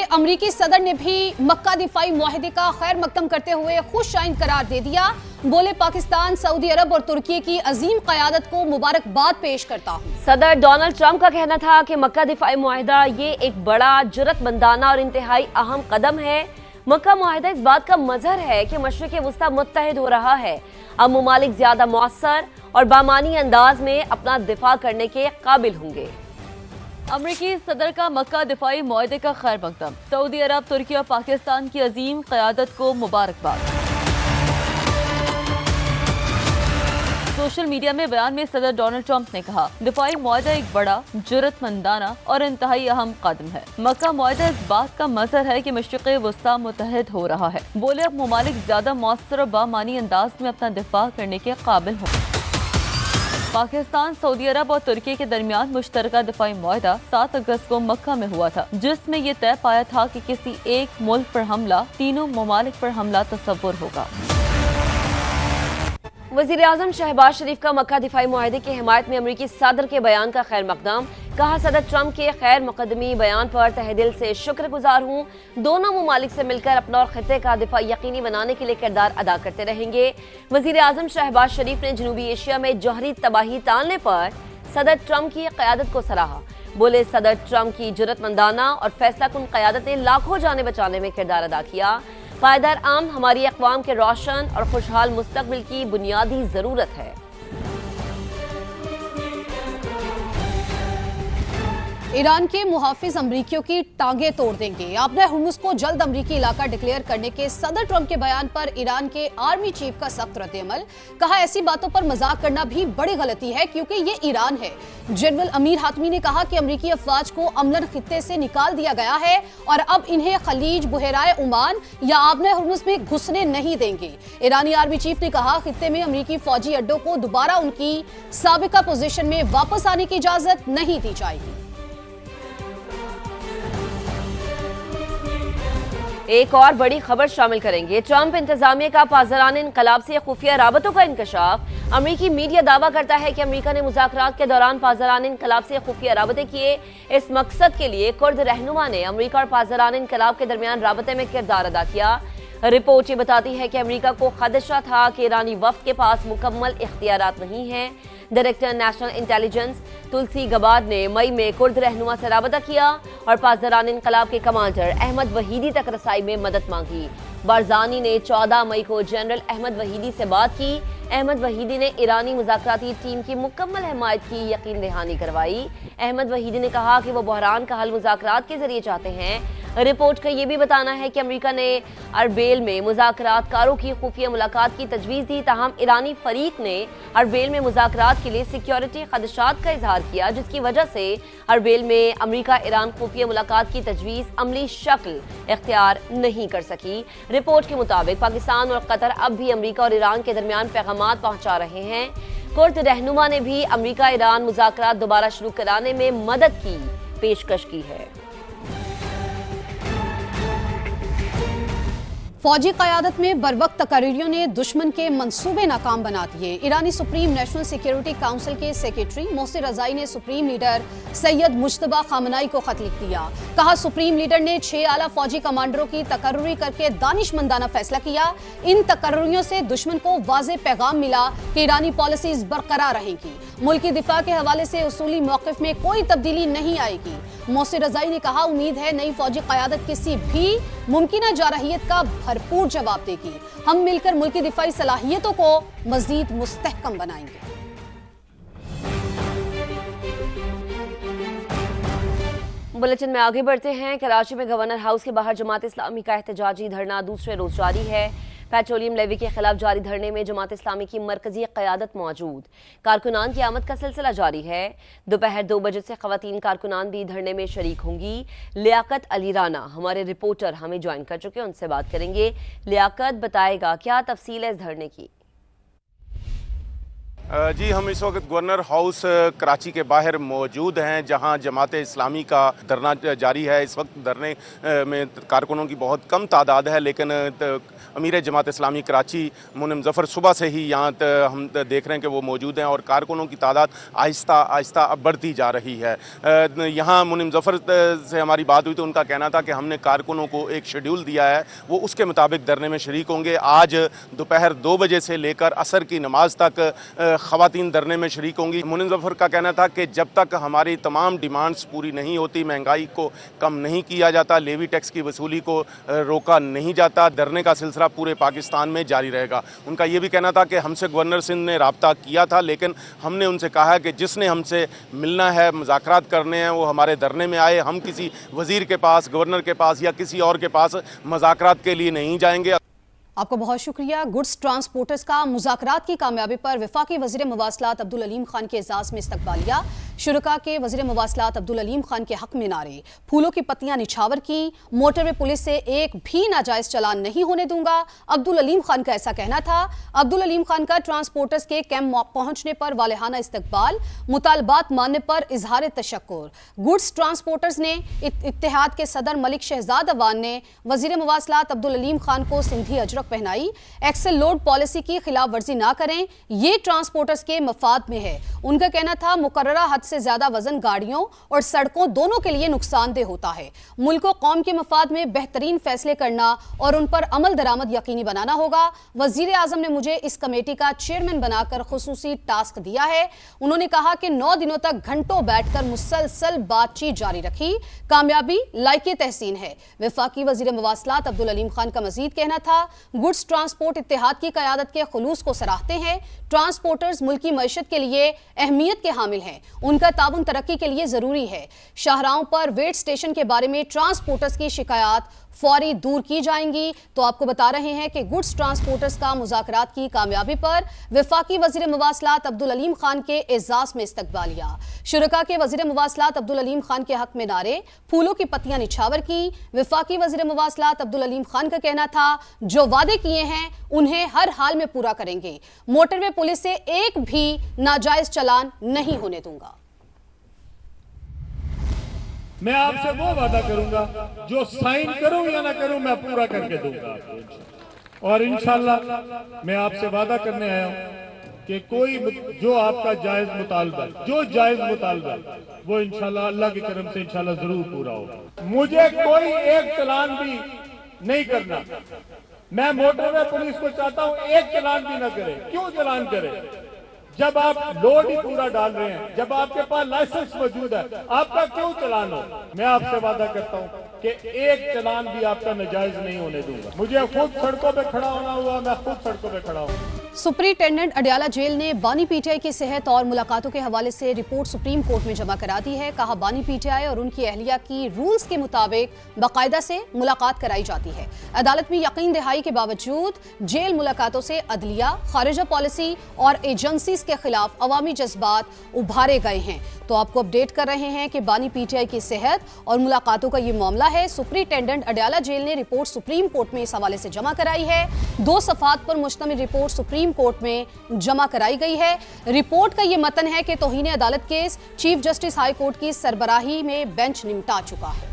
अमरीकी सदर ने भी मक्का दिफाई मुआहदे का खैर मकदम करते हुए खुश आइंद करार दे दिया। बोले, पाकिस्तान सऊदी अरब और तुर्की की अजीम क़यादत को मुबारकबाद पेश करता हूँ। सदर डोनाल्ड ट्रंप का कहना था कि मक्का दिफाई मुआहदा ये एक बड़ा जुर्रतमंदाना और इंतहाई अहम कदम है। मक्का मुआहदा इस बात का मजहर है कि मशरिक़ वुस्ता मुत्तहिद हो रहा है। अब मुमालिक ज्यादा मौसर और बामानी अंदाज में अपना दिफा करने के काबिल होंगे। अमरीकी सदर का मक्का दिफाई मुआहदे का खैर मकदम, सऊदी अरब, तुर्की और पाकिस्तान की अजीम क़यादत को मुबारकबाद। सोशल मीडिया में बयान में सदर डोनाल्ड ट्रंप ने कहा, दिफाई मुआहदा एक बड़ा जुर्रतमंदाना और इंतहाई अहम कदम है। मक्का मुआहदा इस बात का मजहर है कि मशरिक़ वुस्ता मुत्तहिद हो रहा है। बोले, अब मुमालिक ज्यादा मौसर और बामानी अंदाज में अपना दिफा करने के काबिल हों। पाकिस्तान, सऊदी अरब और तुर्की के दरमियान मुश्तरका दिफाई मुआहदा 7 अगस्त को मक्का में हुआ था, जिसमें यह तय पाया था कि किसी एक मुल्क पर हमला तीनों ममालिक पर हमला तस्वुर होगा। वज़ीर आज़म शहबाज शरीफ का मक्का दिफाई मुआहदे की हिमायत में अमरीकी सदर के बयान का खैर मकदम। कहा, सदर ट्रंप के खैर मुकदमी बयान पर तहे दिल से शुक्रगुजार हूँ। दोनों ममालिक से मिलकर अपना और खित्ते का दिफा यकीनी बनाने के लिए किरदार अदा करते रहेंगे। वज़ीर आज़म शहबाज शरीफ ने जनूबी एशिया में जौहरी तबाही टालने पर सदर ट्रंप की क़यादत को सराहा। बोले, सदर ट्रंप की जुर्रतमंदाना और फैसला कुन क़यादत ने लाखों जानें बचाने में किरदार अदा किया। पायदार आम हमारी अक़वाम के रोशन और खुशहाल मुस्तक़बिल की बुनियादी ज़रूरत है। ईरान के मुहाफिज अमरीकियों की टांगे तोड़ देंगे। आपने हुर्मुज़ को जल्द अमरीकी इलाका डिक्लेयर करने के सदर ट्रंप के बयान पर ईरान के आर्मी चीफ का सख्त रद्द-ए-अमल। कहा, ऐसी बातों पर मजाक करना भी बड़ी गलती है क्योंकि ये ईरान है। जनरल अमीर हातमी ने कहा कि अमरीकी अफवाज को अमलन खित्ते से निकाल दिया गया है और अब इन्हें खलीज, बुहराए ओमान या आबने हुर्मुज़ में घुसने नहीं देंगे। ईरानी आर्मी चीफ ने कहा, खित्ते में अमरीकी फौजी अड्डों को दोबारा उनकी साबिका पोजीशन में वापस आने की इजाजत नहीं दी जाएगी। एक और बड़ी खबर शामिल करेंगे। ट्रंप इंतजामिया का पाज़रान इनकलाब से खुफिया राबतों का इंकशाफ। अमरीकी मीडिया दावा करता है कि अमरीका ने मुज़ाकरात के दौरान पाज़रान इनकलाब से खुफिया राबते किए। इस मकसद के लिए कुर्द रहनुमा ने अमरीका और पाज़रान इनकलाब के दरमियान राबते में किरदार अदा किया। रिपोर्ट ये बताती है कि अमरीका को खदशा था कि ईरानी वफ्द के पास मुकम्मल इख्तियारात नहीं हैं। डायरेक्टर नेशनल इंटेलिजेंस तुलसी गबार्ड ने मई में कुर्द रहनुमा से राबता किया और पासदारान इनकलाब के कमांडर अहमद वहीदी तक रसाई में मदद मांगी। बारजानी ने 14 मई को जनरल अहमद वहीदी से बात की। अहमद वहीदी ने ईरानी मुज़ाकराती टीम की मुकम्मल हिमायत की यकीन दहानी करवाई। अहमद वहीदी ने कहा कि वो बहरान का हल मुज़ाकरात के जरिए चाहते हैं। रिपोर्ट का ये भी बताना है कि अमेरिका ने अरबेल में मुज़ाकरातकारों की खुफिया मुलाकात की तजवीज़ दी। ताहम ईरानी फरीक ने अरबेल में मुज़ाकरात के लिए सिक्योरिटी खदशात का इजहार किया, जिसकी वजह से अरबेल में अमेरिका ईरान खुफिया मुलाकात की तजवीज़ अमली शक्ल इख्तियार नहीं कर सकी। रिपोर्ट के मुताबिक पाकिस्तान और कतर अब भी अमेरिका और ईरान के दरमियान पैगामात पहुंचा रहे हैं। कुर्द रहनुमा ने भी अमेरिका ईरान मुज़ाकरात दोबारा शुरू कराने में मदद की पेशकश की है। फौजी क़यादत में बरवक्त तकरीरियों ने दुश्मन के मंसूबे नाकाम बना दिए। ईरानी सुप्रीम नेशनल सिक्योरिटी काउंसिल के सेक्रेटरी मोहसिन रज़ाई ने supreme leader Sayyed Mojtaba Khamenei को खत लिख दिया। कहा, सुप्रीम लीडर ने 6 आला फौजी कमांडरों की तकर्री करके दानिशमंदाना फैसला किया। इन तकर्रियों से दुश्मन को वाज़े पैगाम मिला कि ईरानी पॉलिसीज बरकरार रहेंगी। मुल्की दिफा के हवाले से उसूली मौक़िफ़ में कोई तब्दीली नहीं आएगी। मोहसिन रज़ाई ने कहा, उम्मीद है नई फौजी क़यादत किसी भी मुमकिन जारहियत का भरपूर जवाब देगी। हम मिलकर मुल्की दिफाई सलाहियतों को मजीद मुस्तहकम बनाएंगे। बुलेटिन में आगे बढ़ते हैं। कराची में गवर्नर हाउस के बाहर जमात इस्लामी का एहतजाजी धरना दूसरे रोज जारी है। पेट्रोलियम लेवी के खिलाफ जारी धरने में जमात इस्लामी की मरकजी क़यादत मौजूद। कारकुनान की आमद का सिलसिला जारी है। दोपहर 2 बजे से ख़वातीन कारकुनान भी धरने में शरीक होंगी। लियाकत अली राना हमारे रिपोर्टर हमें ज्वाइन कर चुके हैं, उनसे बात करेंगे। लियाकत, बताएगा क्या तफसील है इस धरने की? जी, हम इस वक्त गवर्नर हाउस कराची के बाहर मौजूद हैं, जहां जमात इस्लामी का धरना जारी है। इस वक्त धरने में कारकुनों की बहुत कम तादाद है, लेकिन अमीर जमात इस्लामी कराची मुनिम ज़फ़र सुबह से ही यहाँ हम देख रहे हैं कि वो मौजूद हैं और कारकुनों की तादाद आहिस्ता आहिस्ता अब बढ़ती जा रही है। यहाँ मुनिम ज़फ़र से हमारी बात हुई तो उनका कहना था कि हमने कारकुनों को एक शेड्यूल दिया है, वो उसके मुताबिक धरने में शरीक होंगे। आज दोपहर 2 बजे से लेकर असर की नमाज तक ख़वातीन धरने में शरीक होंगी। मुनिम ज़फ़र का कहना था कि जब तक हमारी तमाम डिमांड्स पूरी नहीं होती, महंगाई को कम नहीं किया जाता, लेवी टैक्स की वसूली को रोका नहीं जाता, धरने का सिलसिला पूरे पाकिस्तान में जारी रहेगा। उनका ये भी कहना था कि हमसे गवर्नर सिंध ने राब्ता किया था, लेकिन हमने उनसे कहा कि जिसने हमसे मिलना है, मुज़ाकरात करने हैं, वो हमारे धरने में आए। हम किसी वज़ीर के पास, गवर्नर के पास या किसी और के पास मुज़ाकरात के लिए नहीं जाएंगे। आपको बहुत शुक्रिया। गुड्स ट्रांसपोर्टर्स का मुज़ाकरात की कामयाबी पर वफाकी वज़ीर मवासलात अब्दुल अलीम खान के एजाज़ में इस्तकबालिया। शुरका के वज़ीर मवासलात अब्दुल अलीम खान के हक में नारे, फूलों की पत्तियां निछावर की। मोटरवे पुलिस से एक भी नाजायज़ चलान नहीं होने दूंगा, अब्दुल अलीम खान का ऐसा कहना था। अब्दुल अलीम खान का ट्रांसपोर्टर्स के कैंप पहुंचने पर वालेहाना इस्तकबाल, मुतालबात मानने पर इजहार तशक्कुर। गुड्स ट्रांसपोर्टर्स ने इत्तेहाद के सदर मलिक शहजाद अवान ने वज़ीर मवासलात अब्दुल अलीम खान को सिंधी अजरक पहनाई। एक्सेल लोड पॉलिसी की खिलाफ वर्जी ना करें, ये ट्रांसपोर्टर्स के मफाद में है। उनका कहना था मुकर्ररा हद से ज्यादा वजन गाड़ियों और सड़कों दोनों के लिए नुकसानदेह होता है। मुल्क और कौम के मफाद में बेहतरीन फैसले करना और उन पर अमल दरामद यकीनी बनाना होगा। वजीर आजम ने मुझे इस कमेटी का चेयरमैन बनाकर खुसूसी टास्क दिया है। उन्होंने कहा कि 9 दिनों तक घंटों बैठकर मुसलसल बातचीत जारी रखी, कामयाबी लायके तहसीन है। वफाकी वजीर मवासलात अब्दुल अलीम खान का मजीद कहना था, गुड्स ट्रांसपोर्ट इत्तेहाद की क़यादत के खुलूस को सराहते हैं। ट्रांसपोर्टर्स मुल्क की मईशत के लिए अहमियत के हामिल हैं, उनका ताउन तरक्की के लिए जरूरी है। शाहराहों पर वेट स्टेशन के बारे में ट्रांसपोर्टर्स की शिकायत फौरी दूर की जाएंगी। तो आपको बता रहे हैं कि गुड्स ट्रांसपोर्टर्स का मुज़ाकरात की कामयाबी पर वफाकी वज़ीर मवासलात अब्दुल अलीम खान के एजाज़ में इस्तकबालिया। शुरका के वज़ीर मवासलात अब्दुल अलीम खान के हक में नारे, फूलों की पत्तियां निछावर की। वफाकी वज़ीर मवासलात अब्दुल अलीम खान का कहना था, जो वादे किए हैं उन्हें हर हाल में पूरा करेंगे। मोटरवे पुलिस से एक भी नाजायज चलान नहीं होने दूंगा। मैं आपसे वो वादा करूंगा जो साइन करूं या ना करूं, मैं पूरा करके दूंगा आपको। और इंशाल्लाह मैं आपसे वादा करने आया हूं कि कोई जो आपका जायज मुतालबा, जो जायज मुतालबा, वो इंशाल्लाह अल्लाह के करम से इंशाल्लाह जरूर पूरा होगा। मुझे कोई एक चलान भी नहीं करना। मैं मोटरवे पुलिस को चाहता हूं एक चलान भी ना करे। क्यों चलान करे? जब आप लोड ही पूरा डाल रहे हैं, जब आपके पास लाइसेंस मौजूद है, आपका क्यों चलान हो? मैं आपसे वादा करता हूं कि एक चलान भी आपका नाजायज नहीं होने दूंगा। मुझे खुद सड़कों पे खड़ा होना हुआ, मैं खुद सड़कों पे खड़ा हूं। सुप्रिंटेंडेंट अडयाला जेल ने बानी पीटीआई की सेहत और मुलाकातों के हवाले से रिपोर्ट सुप्रीम कोर्ट में जमा करा दी है। कहा, बानी पीटीआई और उनकी अहलिया की रूल्स के मुताबिक बाकायदा से मुलाकात कराई जाती है। अदालत में यकीन दहाई के बावजूद जेल मुलाकातों से अदलिया, खारिजा पॉलिसी और एजेंसीज के खिलाफ अवामी जज्बात उभारे गए हैं। तो आपको अपडेट कर रहे हैं कि बानी पीटीआई की सेहत और मुलाकातों का ये मामला है। सुप्रिंटेंडेंट अडयाला जेल ने रिपोर्ट सुप्रीम कोर्ट में इस हवाले से जमा कराई है। 2 सफ़ात पर मुश्तमिल रिपोर्ट सुप्रीम कोर्ट में जमा कराई गई है। रिपोर्ट का ये मतन है कि तौहीन अदालत case chief justice high court की सरबराही में बेंच निपटा चुका है।